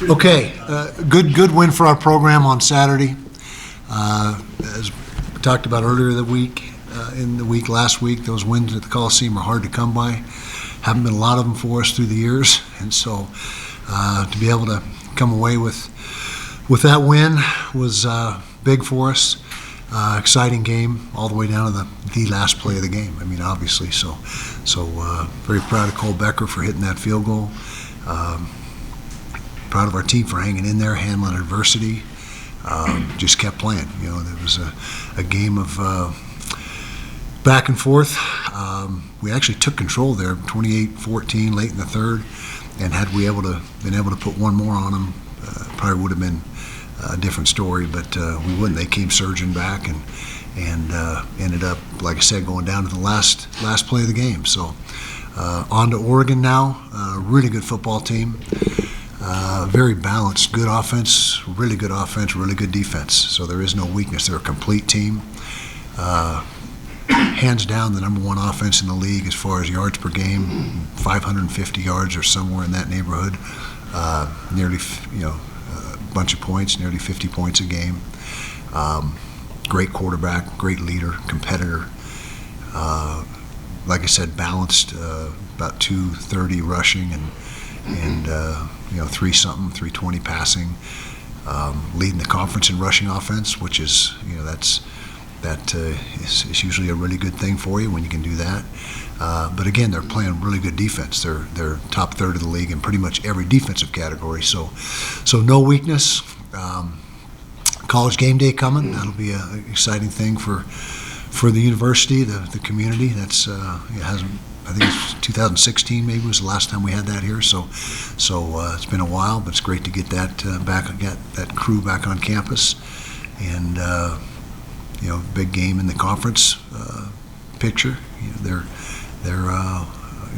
Okay, good win for our program on Saturday. As we talked about earlier last week, those wins at the Coliseum are hard to come by. Haven't been a lot of them for us through the years, and so to be able to come away with that win was big for us. Exciting game all the way down to the last play of the game. I mean, obviously, so very proud of Cole Becker for hitting that field goal. Proud of our team for hanging in there, handling adversity. Just kept playing. You know, there was a game of back and forth. We actually took control there, 28-14, late in the third, and had we been able to put one more on them, probably would have been a different story. But we wouldn't. They came surging back and ended up, like I said, going down to the last play of the game. So on to Oregon now. Really good football team. Very balanced, good offense, really good defense. So there is no weakness. They're a complete team. Hands down, the number one offense in the league as far as yards per game, 550 yards or somewhere in that neighborhood. Nearly, a bunch of points, nearly 50 points a game. Great quarterback, great leader, competitor. Like I said, balanced, about 230 rushing and 320 passing, leading the conference in rushing offense, which is, that is usually a really good thing for you when you can do that. But again, they're playing really good defense. They're top third of the league in pretty much every defensive category. So no weakness. College game day coming. That'll be an exciting thing for the university, the community. That's I think it's 2016 maybe was the last time we had that here. So it's been a while, but it's great to get that get that crew back on campus, and big game in the conference picture. They're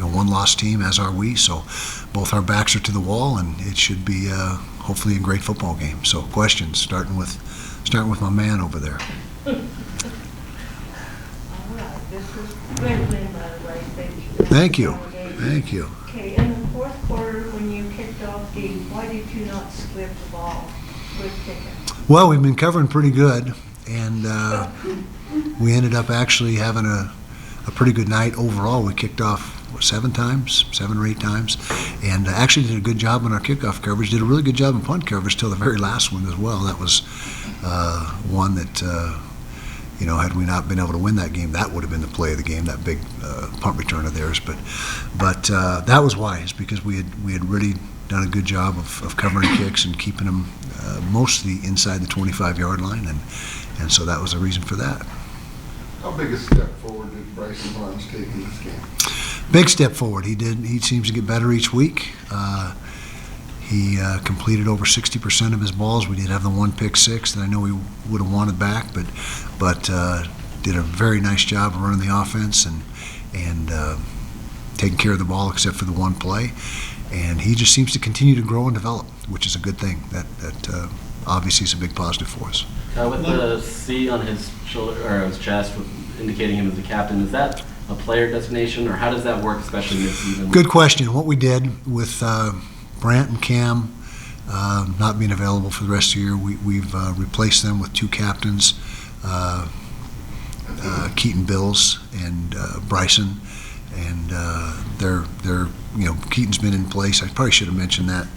one loss team, as are we. So both our backs are to the wall, and it should be hopefully a great football game. So questions, starting with my man over there. All right, this is great win, by the way. Thank you. Okay, in the fourth quarter, when you kicked off why did you not split the ball with kicking? Well, we've been covering pretty good, and we ended up actually having a pretty good night overall. We kicked off 7 or 8 times, and actually did a good job on our kickoff coverage. Did a really good job in punt coverage till the very last one as well. That was one that had we not been able to win that game, that would have been the play of the game, that big punt return of theirs. But that was wise, because we had really done a good job of covering kicks and keeping them mostly inside the 25-yard line, and so that was the reason for that. How big a step forward did Bryson Barnes take in this game? Big step forward. He did. He seems to get better each week. He completed over 60% of his balls. We did have the one pick six that I know he would have wanted back, but did a very nice job of running the offense and taking care of the ball, except for the one play. And he just seems to continue to grow and develop, which is a good thing. That obviously is a big positive for us. With the C on his shoulder or his chest, indicating him as the captain, is that a player designation, or how does that work, especially mid-season? Good question. What we did with Brant and Cam not being available for the rest of the year, we've replaced them with 2 captains, Keaton Bills and Bryson, and they're Keaton's been in place. I probably should have mentioned that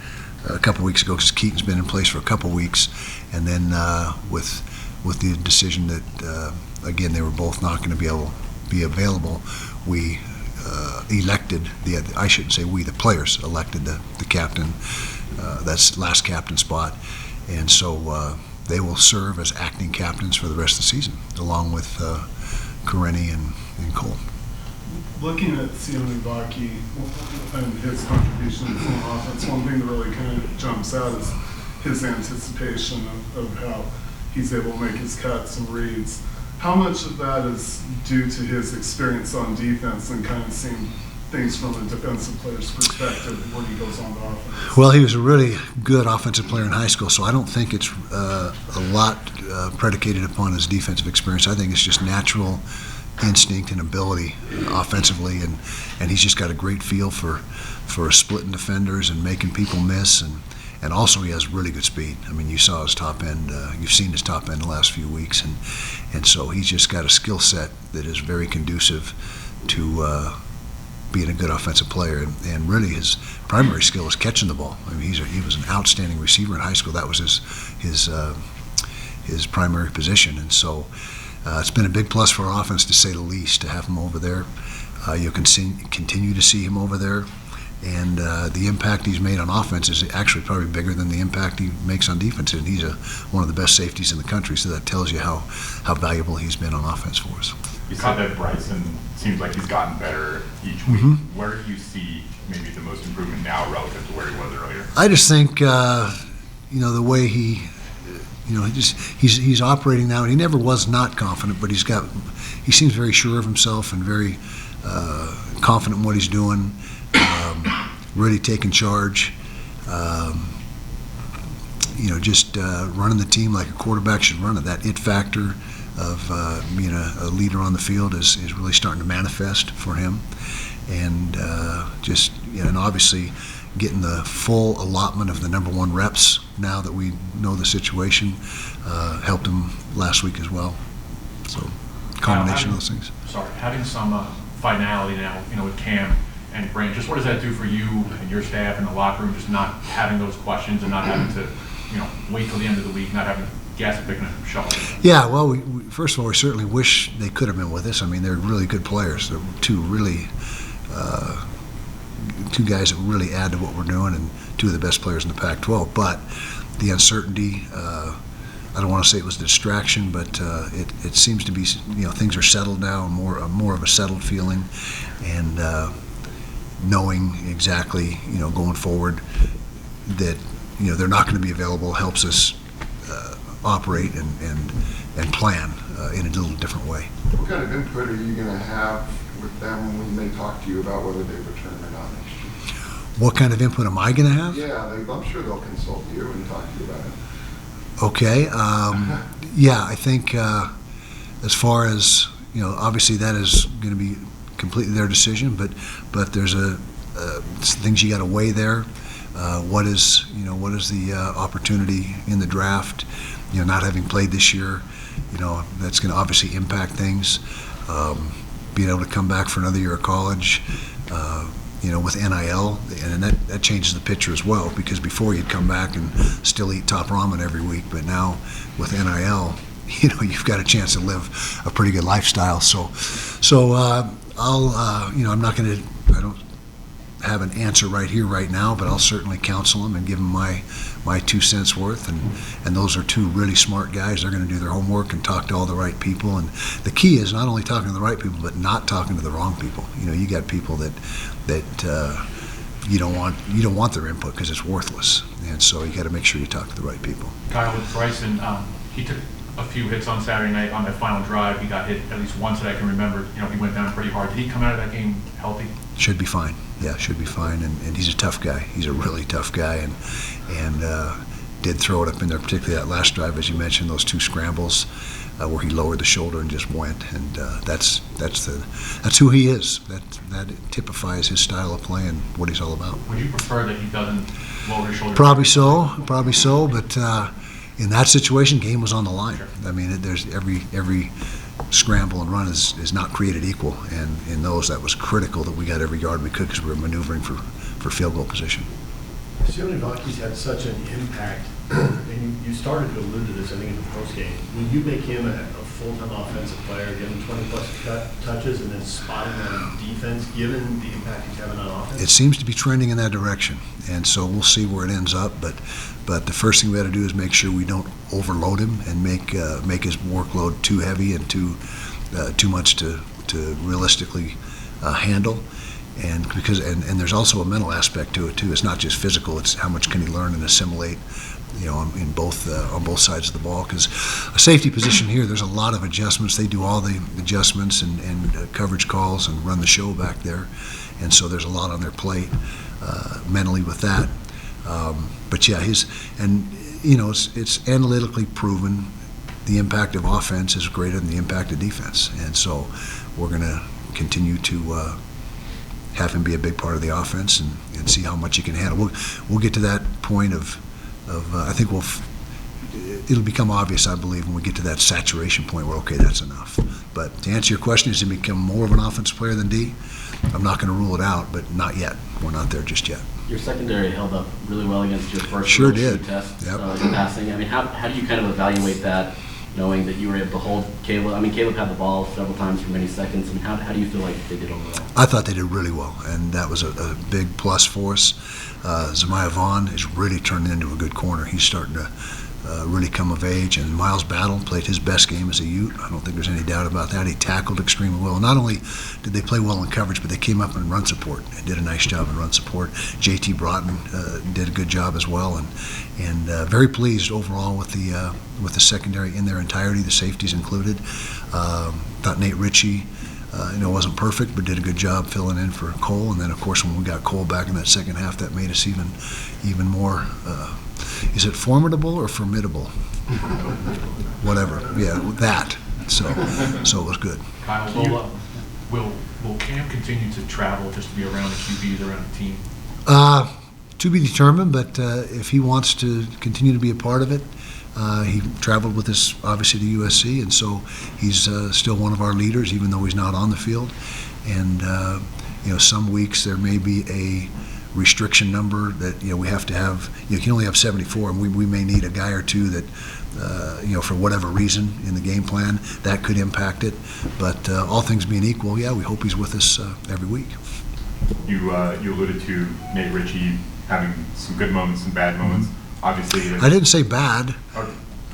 a couple weeks ago, because Keaton's been in place for a couple weeks, and then with the decision that again they were both not going to be able to be available, we elected I shouldn't say we, the players elected the captain, that's last captain spot, and so they will serve as acting captains for the rest of the season, along with Karenni and Cole. Looking at Sione Baki and his contribution to the offense, one thing that really kind of jumps out is his anticipation of how he's able to make his cuts and reads. How much of that is due to his experience on defense and kind of seeing things from a defensive player's perspective when he goes on to offense? Well, he was a really good offensive player in high school, so I don't think it's a lot predicated upon his defensive experience. I think it's just natural instinct and ability offensively, and he's just got a great feel for splitting defenders and making people miss, and also he has really good speed. I mean, you saw his top end. You've seen his top end the last few weeks, and so he's just got a skill set that is very conducive to being a good offensive player. And really, his primary skill is catching the ball. I mean, he was an outstanding receiver in high school. That was his primary position, and so it's been a big plus for our offense, to say the least, to have him over there. You'll continue to see him over there, and the impact he's made on offense is actually probably bigger than the impact he makes on defense, and he's one of the best safeties in the country, so that tells you how valuable he's been on offense for us. You said that Bryson seems like he's gotten better each week. Mm-hmm. Where do you see maybe the most improvement now relative to where he was earlier? I just think, the way he's operating now, and he never was not confident, but he seems very sure of himself and very confident in what he's doing, really taking charge, just running the team like a quarterback should run it. That it factor of being a leader on the field is really starting to manifest for him, and and obviously getting the full allotment of the number one reps now that we know the situation helped him last week as well. So combination of those things. Having some finality now, with Cam and Brand, just what does that do for you and your staff in the locker room, just not having those questions and not having to, wait till the end of the week, not having gas and picking up shovel? Yeah, well, we first of all, we certainly wish they could have been with us. I mean, they're really good players. They're two guys that really add to what we're doing, and two of the best players in the Pac-12. But the uncertainty, I don't want to say it was a distraction, but it seems to be, things are settled now, more of a settled feeling, and knowing exactly, going forward that, they're not going to be available helps us operate and plan in a little different way. What kind of input are you going to have with them when they talk to you about whether they return or not next year? What kind of input am I going to have? Yeah, I'm sure they'll consult you and talk to you about it. Okay. Yeah, I think as far as, obviously that is going to be completely their decision, but there's things you got to weigh there. What is the opportunity in the draft? Not having played this year, that's going to obviously impact things. Being able to come back for another year of college, with NIL, and that changes the picture as well, because before you'd come back and still eat top ramen every week, but now with NIL, you've got a chance to live a pretty good lifestyle. So I'm not going to, I don't have an answer right here, right now, but I'll certainly counsel them and give them my 2 cents worth, and those are two really smart guys. They're going to do their homework and talk to all the right people, and the key is not only talking to the right people, but not talking to the wrong people. You got people that you don't want their input because it's worthless, and so you got to make sure you talk to the right people. Kyle, with Bryson, he took a few hits on Saturday night on that final drive. He got hit at least once that I can remember. He went down pretty hard. Did he come out of that game healthy? Should be fine. Yeah, should be fine. And he's a tough guy. He's a really tough guy, and did throw it up in there, particularly that last drive, as you mentioned, those two scrambles where he lowered the shoulder and just went. And that's who he is. That typifies his style of play and what he's all about. Would you prefer that he doesn't lower his shoulder? Probably so. But in that situation, game was on the line. Sure. I mean, there's every scramble and run is not created equal, and in those that was critical that we got every yard we could because we were maneuvering for field goal position. Sione Vaki's had such an impact, and you started to allude to this, I think, in the postgame. Will you make him a full-time offensive player, give him 20-plus touches, and then spot him on defense, given the impact he's having on offense? It seems to be trending in that direction, and so we'll see where it ends up. But the first thing we got to do is make sure we don't overload him and make his workload too heavy and too much to realistically handle. And there's also a mental aspect to it too. It's not just physical; it's how much can he learn and assimilate, on both sides of the ball. Because a safety position here, there's a lot of adjustments. They do all the adjustments and coverage calls and run the show back there, and so there's a lot on their plate mentally with that. But yeah, it's analytically proven the impact of offense is greater than the impact of defense, and so we're going to continue to have him be a big part of the offense and see how much he can handle. We'll get to that point of I think it'll become obvious, I believe, when we get to that saturation point where, okay, that's enough. But to answer your question, is he become more of an offensive player than D? I'm not going to rule it out, but not yet. We're not there just yet. Your secondary held up really well against your first Sure real shoe did. test Yep. in passing. I mean, how do you kind of evaluate that, knowing that you were able to hold Caleb? I mean, Caleb had the ball several times for many seconds. I mean, how do you feel like they did overall? I thought they did really well, and that was a big plus for us. Zemiah Vaughn has really turned into a good corner. He's starting to really come of age, and Miles Battle played his best game as a Ute. I don't think there's any doubt about that. He tackled extremely well. Not only did they play well in coverage, but they came up in run support and did a nice job in run support. JT Broughton did a good job as well, and very pleased overall with the secondary in their entirety, the safeties included. Thought Nate Ritchie wasn't perfect, but did a good job filling in for Cole. And then, of course, when we got Cole back in that second half, that made us even more. Is it formidable or formidable? Whatever. Yeah, that. So it was good. Kyle, will Cam continue to travel just to be around the QBs, around the team? To be determined, but if he wants to continue to be a part of it, he traveled with us, obviously, to USC, and so he's still one of our leaders, even though he's not on the field. And, some weeks there may be a restriction number that, we have to have. You can only have 74, and we may need a guy or two that, for whatever reason in the game plan, that could impact it. But all things being equal, yeah, we hope he's with us every week. You alluded to Nate Ritchie having some good moments and bad moments. Obviously, I didn't say bad.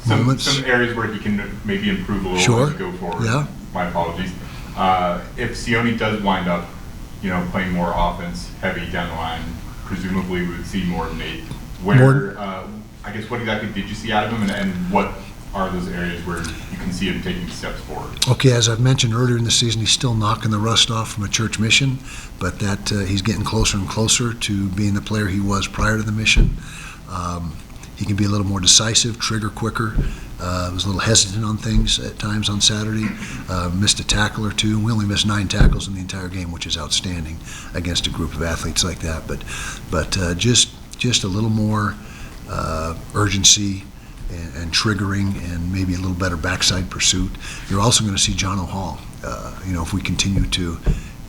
Some areas where he can maybe improve a little Sure. as we go forward. Yeah. My apologies. If Sione does wind up, playing more offense heavy down the line, presumably we would see more of Nate. I guess, what exactly did you see out of him, and what are those areas where you can see him taking steps forward? Okay, as I've mentioned earlier in the season, he's still knocking the rust off from a church mission, but that he's getting closer and closer to being the player he was prior to the mission. He can be a little more decisive, trigger quicker. Was a little hesitant on things at times on Saturday. Missed a tackle or two. We only missed 9 tackles in the entire game, which is outstanding against a group of athletes like that. But just a little more urgency and triggering, and maybe a little better backside pursuit. You're also going to see John O'Hall. If we continue to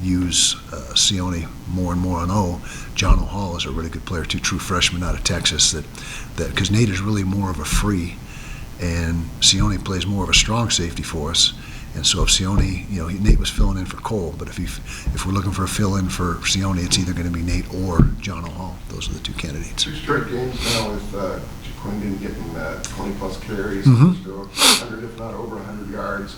use Sione more and more on John O'Hall is a really good player too, true freshman out of Texas. That because Nate is really more of a free, and Sione plays more of a strong safety for us. And so if Sione, Nate was filling in for Cole, but if we're looking for a fill-in for Sione, it's either going to be Nate or John O'Hall. Those are the two candidates. 2 straight games now with Jaquindon getting 20-plus carries, still 100, if not over 100 yards.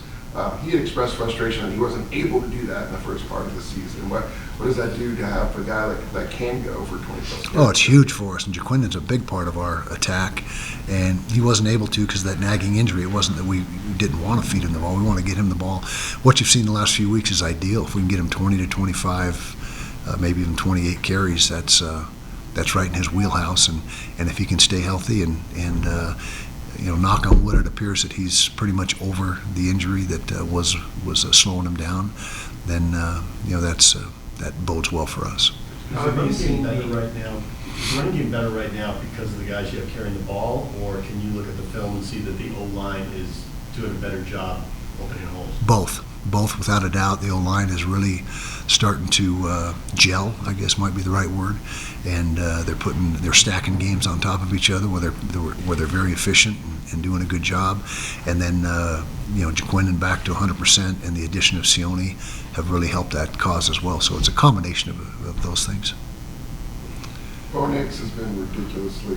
He had expressed frustration that he wasn't able to do that in the first part of the season. What does that do to have a guy that can go for 20-plus carries? Oh, it's huge for us, and Jaquindon's a big part of our attack, and he wasn't able to because of that nagging injury. It wasn't that we didn't want to feed him the ball. We want to get him the ball. What you've seen the last few weeks is ideal. If we can get him 20 to 25, maybe even 28 carries, that's right in his wheelhouse, and if he can stay healthy and knock on wood, it appears that he's pretty much over the injury that was slowing him down. Then that bodes well for us. Is the running game better right now? Is the running game better right now because of the guys you have carrying the ball, or can you look at the film and see that the O-line is doing a better job opening holes? Both, without a doubt. The O-line is really starting to gel, I guess might be the right word, and they're stacking games on top of each other where they're very efficient and doing a good job. And then Jaquindon back to 100%, and the addition of Sione have really helped that cause as well. So it's a combination of those things. Bo Nix has been ridiculously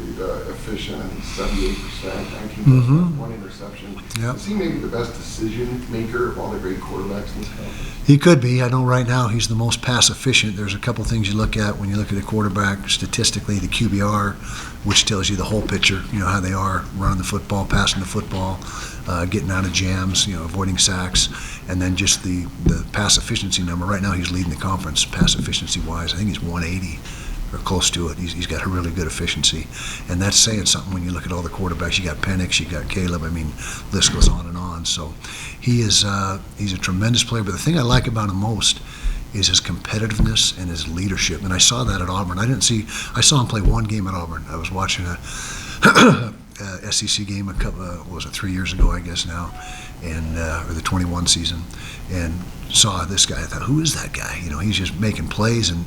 efficient. I think 78%, 19 1 interception. Yep. Is he maybe the best decision maker of all the great quarterbacks in this conference? He could be. I know right now he's the most pass efficient. There's a couple things you look at when you look at a quarterback statistically, the QBR, which tells you the whole picture, how they are running the football, passing the football, getting out of jams, avoiding sacks, and then just the pass efficiency number. Right now he's leading the conference pass efficiency wise. I think he's 180. Or close to it. He's got a really good efficiency, and that's saying something when you look at all the quarterbacks. You got Penix, you got Caleb. I mean, list goes on and on. So he's a tremendous player. But the thing I like about him most is his competitiveness and his leadership. And I saw that at Auburn. I saw him play one game at Auburn. I was watching SEC game a couple, what was it, 3 years ago, I guess now, and or the 21 season, and saw this guy. I thought, who is that guy? You know, he's just making plays and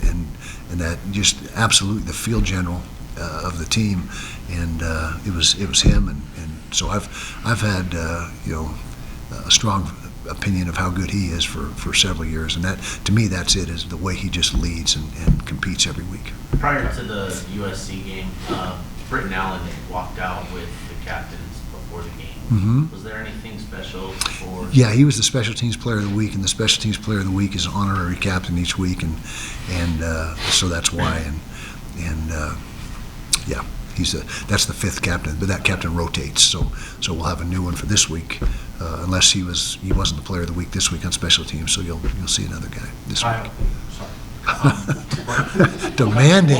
that just absolutely the field general of the team, and it was him, and so I've had you know, a strong opinion of how good he is for several years, and that, to me, that's it, is the way he just leads and competes every week. Prior to the USC game, Britton Allen walked out with the captains before the game. Mm-hmm. Was there anything special for? Yeah, he was the special teams player of the week, and the special teams player of the week is an honorary captain each week, and so that's why, and yeah, that's the fifth captain, but that captain rotates, so we'll have a new one for this week, unless he wasn't the player of the week this week on special teams, so you'll see another guy this week. Demanding.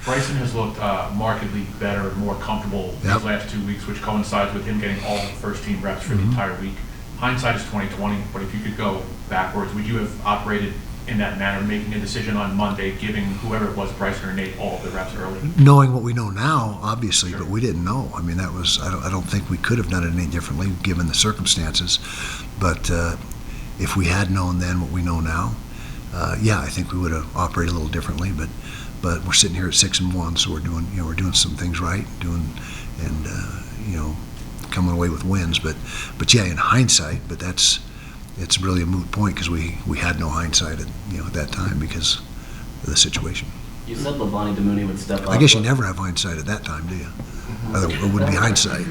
Bryson has looked markedly better, more comfortable these last 2 weeks, which coincides with him getting all first-team reps for the entire week. Hindsight is 20/20, but if you could go backwards, would you have operated in that manner, making a decision on Monday, giving whoever it was, Bryson or Nate, all of the reps early? Knowing what we know now, obviously, Sure. but we didn't know. I mean, that was, I don't think we could have done it any differently given the circumstances. But if we had known then what we know now, yeah, I think we would have operated a little differently. But we're sitting here at 6-1, so we're doing some things right, coming away with wins. But yeah, in hindsight, but it's really a moot point because we had no hindsight at that time because of the situation. You said Levani Demooney would step up. I guess you never have hindsight at that time, do you? It wouldn't be hindsight.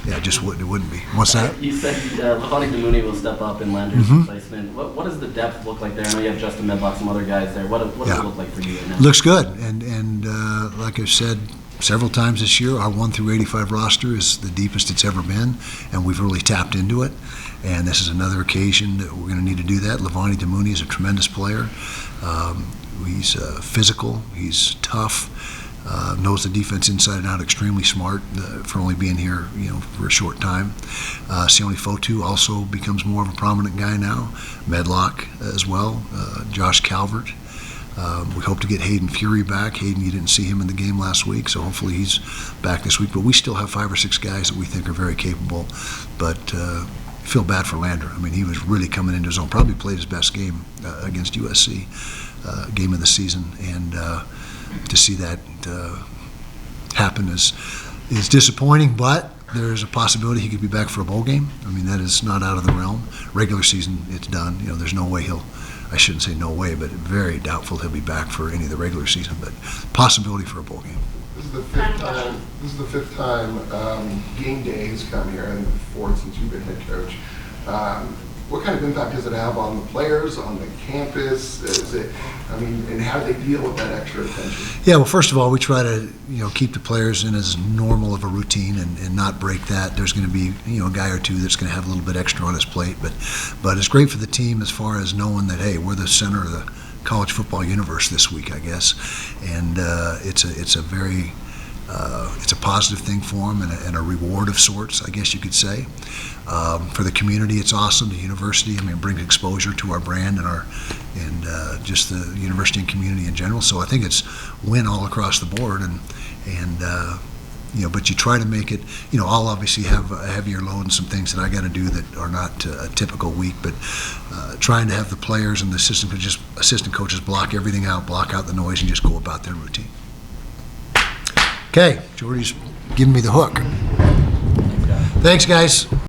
Yeah, it wouldn't be. What's that? You said Levani Demooney will step up in Landry's replacement. What does the depth look like there? I know you have Justin Medlock, some other guys there. What does it look like for you right now? Looks good, and like I've said several times this year, our 1 through 85 roster is the deepest it's ever been, and we've really tapped into it. And this is another occasion that we're going to need to do that. Levani Demooney is a tremendous player. He's physical. He's tough. Knows the defense inside and out. Extremely smart for only being here, for a short time. Sione Fotu also becomes more of a prominent guy now. Medlock as well. Josh Calvert. We hope to get Hayden Fury back. Hayden, you didn't see him in the game last week, so hopefully he's back this week. But we still have 5 or 6 guys that we think are very capable. But feel bad for Lander. I mean, he was really coming into his own. Probably played his best game against USC, game of the season, and to see that happen is disappointing. But there's a possibility he could be back for a bowl game. I mean, that is not out of the realm. Regular season, it's done. There's no way I shouldn't say no way, but very doubtful he'll be back for any of the regular season. But possibility for a bowl game. This is the fifth time game day has come here, and the fourth since you've been head coach. What kind of impact does it have on the players, on the campus? And how do they deal with that extra attention? Yeah, well, first of all, we try to keep the players in as normal of a routine and not break that. There's going to be a guy or two that's going to have a little bit extra on his plate, but it's great for the team as far as knowing that, hey, we're the center of the college football universe this week, I guess, and it's a very it's a positive thing for them and a reward of sorts, I guess you could say. For the community, it's awesome. The university, it brings exposure to our brand and just the university and community in general. So I think it's win all across the board, but you try to make it. I'll obviously have a heavier load and some things that I got to do that are not a typical week, but trying to have the players and the assistant coaches block everything out, block out the noise, and just go about their routine. Okay, Jordy's giving me the hook. Thanks, guys.